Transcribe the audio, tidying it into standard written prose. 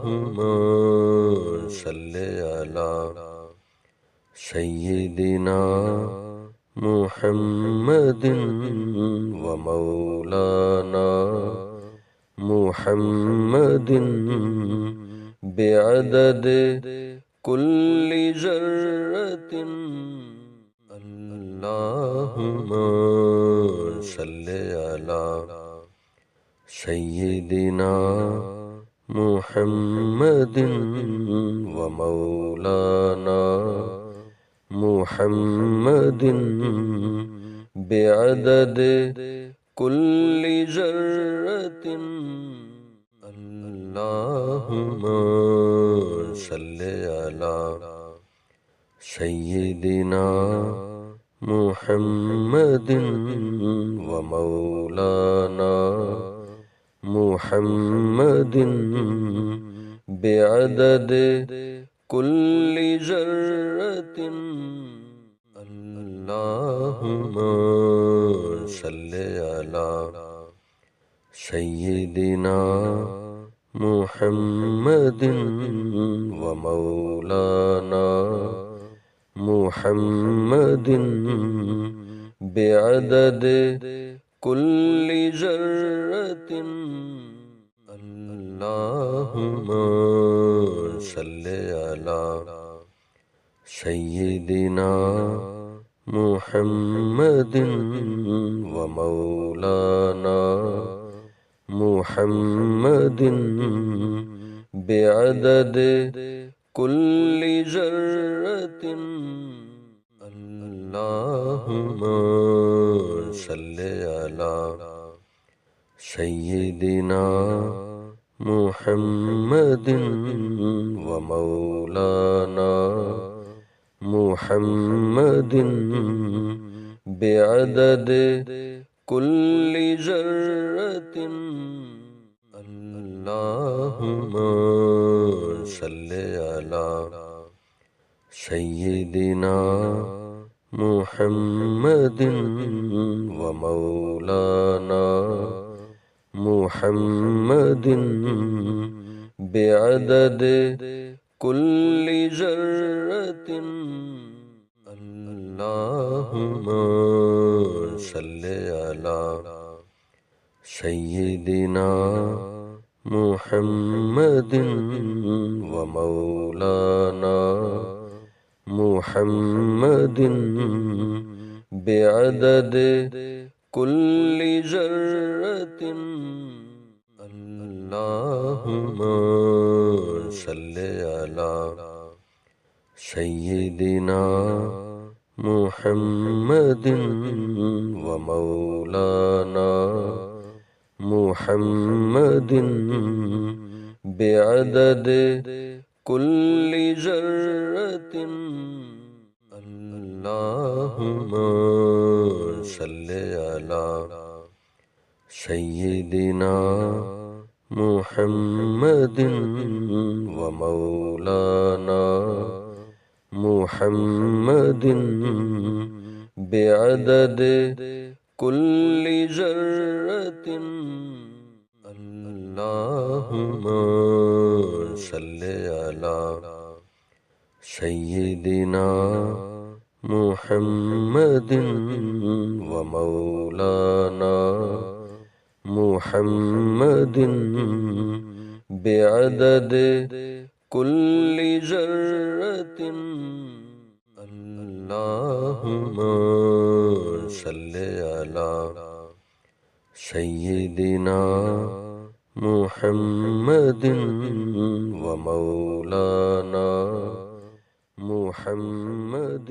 اللهم صل على سيدنا محمد ومولانا محمد بعدد كل ذرة اللهم صل على سيدنا محمد ومولانا محمد بعدد كل ذرة اللهم صل على سيدنا محمد ومولانا محمد بعدد كل ذرة اللهم صل على سيدنا محمد ومولانا محمد بعدد كل ذرة اللهم صل على سيدنا محمد ومولانا محمد بعدد كل ذرة اللهم صل على سيدنا محمد ومولانا محمد بعدد كل ذرة اللهم صل على سيدنا محمد ومولانا محمد بعدد كل ذرة اللهم صل على سيدنا محمد ومولانا محمد بعدد كل ذرة اللهم صل على سيدنا محمد ومولانا محمد بعدد كل ذرة اللهم صل على سيدنا محمد ومولانا محمد بعدد كل ذرة اللهم صل على سيدنا محمد ومولانا محمد بعدد كل ذرة اللهم صل على سيدنا محمد ومولانا محمد